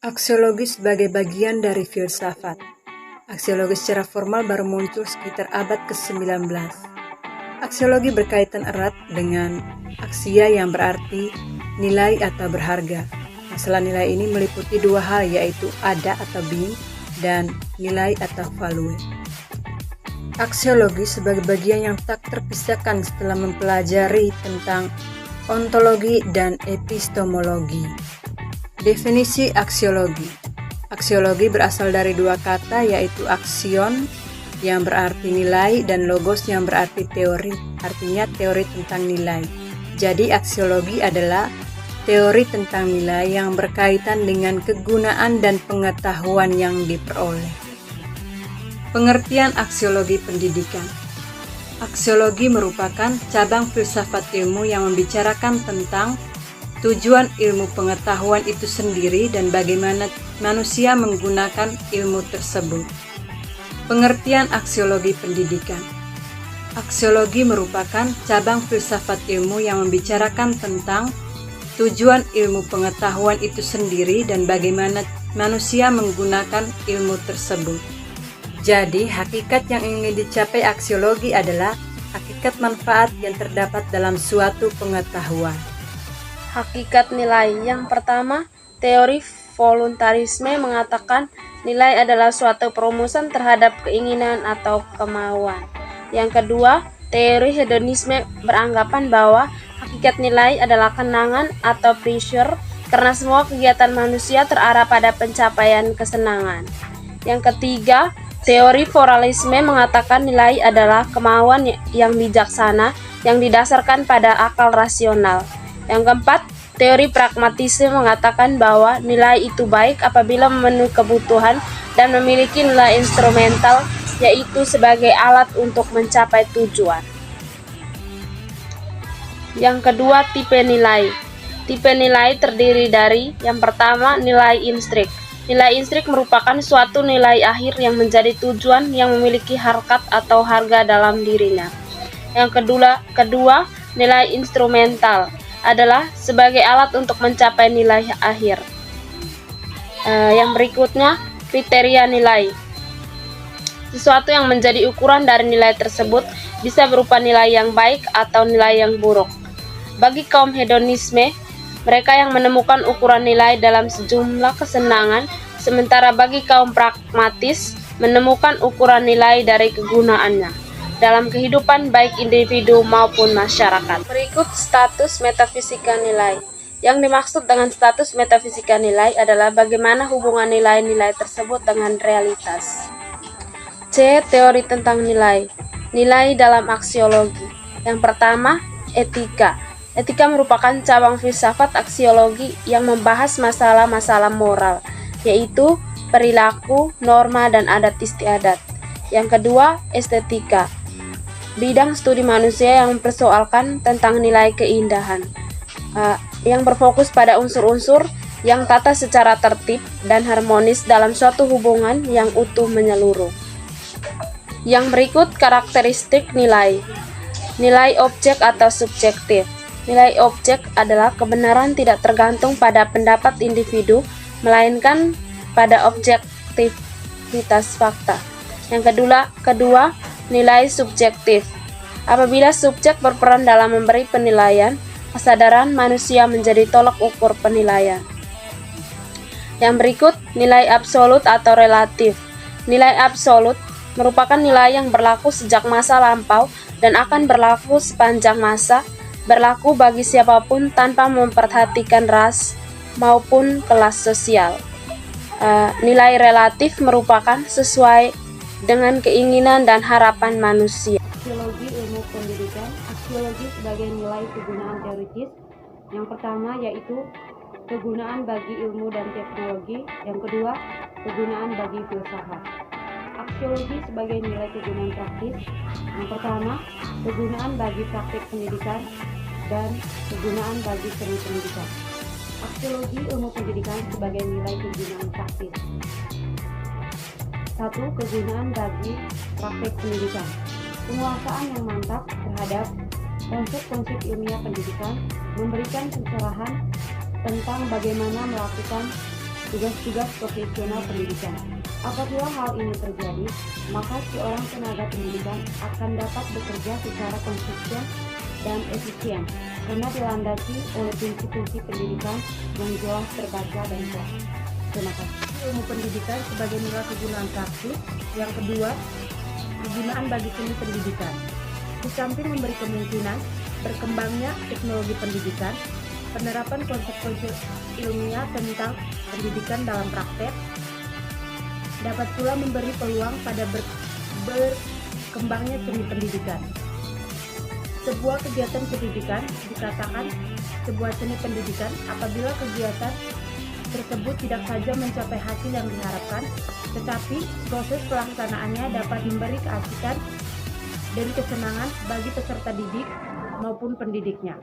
Aksiologi sebagai bagian dari filsafat. Aksiologi secara formal baru muncul sekitar abad ke-19. Aksiologi berkaitan erat dengan aksia yang berarti nilai atau berharga. Masalah nilai ini meliputi dua hal, yaitu ada atau being dan nilai atau value. Aksiologi sebagai bagian yang tak terpisahkan setelah mempelajari tentang ontologi dan epistemologi. Definisi aksiologi. Aksiologi berasal dari dua kata, yaitu aksion yang berarti nilai dan logos yang berarti teori, artinya teori tentang nilai. Jadi aksiologi adalah teori tentang nilai yang berkaitan dengan kegunaan dan pengetahuan yang diperoleh. Pengertian aksiologi pendidikan. Aksiologi merupakan cabang filsafat ilmu yang membicarakan tentang tujuan ilmu pengetahuan itu sendiri dan bagaimana manusia menggunakan ilmu tersebut. Pengertian aksiologi pendidikan. Aksiologi merupakan cabang filsafat ilmu yang membicarakan tentang tujuan ilmu pengetahuan itu sendiri dan bagaimana manusia menggunakan ilmu tersebut. Jadi, hakikat yang ingin dicapai aksiologi adalah hakikat manfaat yang terdapat dalam suatu pengetahuan. Hakikat nilai. Yang pertama, teori voluntarisme mengatakan nilai adalah suatu perumusan terhadap keinginan atau kemauan. Yang kedua, teori hedonisme beranggapan bahwa hakikat nilai adalah kenangan atau pleasure karena semua kegiatan manusia terarah pada pencapaian kesenangan. Yang ketiga, teori moralisme mengatakan nilai adalah kemauan yang bijaksana yang didasarkan pada akal rasional. Yang keempat, teori pragmatisme mengatakan bahwa nilai itu baik apabila memenuhi kebutuhan dan memiliki nilai instrumental, yaitu sebagai alat untuk mencapai tujuan. Yang kedua, tipe nilai. Tipe nilai terdiri dari, yang pertama, nilai instrik. Nilai instrik merupakan suatu nilai akhir yang menjadi tujuan yang memiliki harkat atau harga dalam dirinya. Yang kedua, nilai instrumental adalah sebagai alat untuk mencapai nilai akhir. Yang berikutnya, kriteria nilai. Sesuatu yang menjadi ukuran dari nilai tersebut bisa berupa nilai yang baik atau nilai yang buruk. Bagi kaum hedonisme, mereka yang menemukan ukuran nilai dalam sejumlah kesenangan, sementara bagi kaum pragmatis menemukan ukuran nilai dari kegunaannya dalam kehidupan baik individu maupun masyarakat. Berikut status metafisika nilai. Yang dimaksud dengan status metafisika nilai adalah bagaimana hubungan nilai-nilai tersebut dengan realitas. C. Teori tentang nilai. Nilai dalam aksiologi. Yang pertama, etika. Etika merupakan cabang filsafat aksiologi yang membahas masalah-masalah moral, yaitu perilaku, norma, dan adat istiadat. Yang kedua, estetika. Bidang studi manusia yang mempersoalkan tentang nilai keindahan, yang berfokus pada unsur-unsur yang tata secara tertib dan harmonis dalam suatu hubungan yang utuh menyeluruh. Yang berikut karakteristik nilai. Nilai objek atau subjektif. Nilai objek adalah kebenaran tidak tergantung pada pendapat individu, melainkan pada objektivitas fakta. Yang kedua, nilai subjektif. Apabila subjek berperan dalam memberi penilaian, kesadaran manusia menjadi tolak ukur penilaian. Yang berikut, nilai absolut atau relatif. Nilai absolut merupakan nilai yang berlaku sejak masa lampau dan akan berlaku sepanjang masa, berlaku bagi siapapun tanpa memperhatikan ras maupun kelas sosial. Nilai relatif merupakan sesuai dengan keinginan dan harapan manusia. Aksiologi ilmu pendidikan. Aksiologi sebagai nilai kegunaan teoritis. Yang pertama yaitu kegunaan bagi ilmu dan teknologi. Yang kedua, kegunaan bagi filsafat. Aksiologi sebagai nilai kegunaan praktis. Yang pertama, kegunaan bagi praktik pendidikan dan kegunaan bagi seni pendidikan. Aksiologi ilmu pendidikan sebagai nilai kegunaan praktis. 1. Kegunaan bagi praktik pendidikan. Penguasaan yang mantap terhadap konsep-konsep ilmiah pendidikan memberikan pencerahan tentang bagaimana melakukan tugas-tugas profesional pendidikan. Apabila hal ini terjadi, maka seorang tenaga pendidikan akan dapat bekerja secara konsisten dan efisien karena dilandasi oleh prinsip-prinsip pendidikan yang jelas, terbaca, dan kuat. Terima kasih. Ilmu pendidikan sebagai nilai kegunaan praktis. Yang kedua, kegunaan bagi seni pendidikan. Di samping memberi kemungkinan berkembangnya teknologi pendidikan, penerapan konsep-konsep ilmiah tentang pendidikan dalam praktek dapat pula memberi peluang pada berkembangnya seni pendidikan. Sebuah kegiatan pendidikan dikatakan sebuah seni pendidikan apabila kegiatan tersebut tidak saja mencapai hasil yang diharapkan, tetapi proses pelaksanaannya dapat memberi keasikan dan kesenangan bagi peserta didik maupun pendidiknya.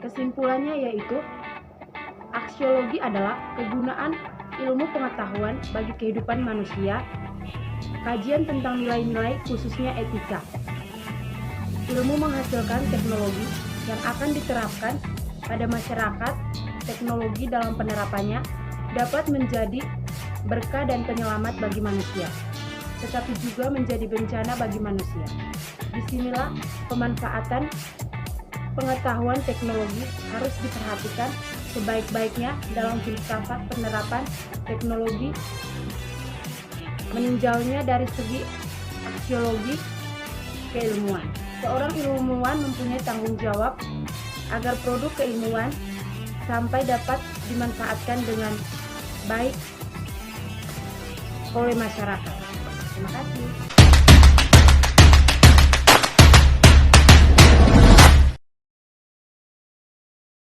Kesimpulannya yaitu, aksiologi adalah kegunaan ilmu pengetahuan bagi kehidupan manusia, kajian tentang nilai-nilai khususnya etika. Ilmu menghasilkan teknologi yang akan diterapkan pada masyarakat. Teknologi dalam penerapannya dapat menjadi berkah dan penyelamat bagi manusia, tetapi juga menjadi bencana bagi manusia. Disinilah pemanfaatan pengetahuan teknologi harus diperhatikan sebaik-baiknya dalam filsafat penerapan teknologi, meninjaunya dari segi aksiologi keilmuan. Seorang ilmuwan mempunyai tanggung jawab agar produk keilmuan sampai dapat dimanfaatkan dengan baik oleh masyarakat. Terima kasih.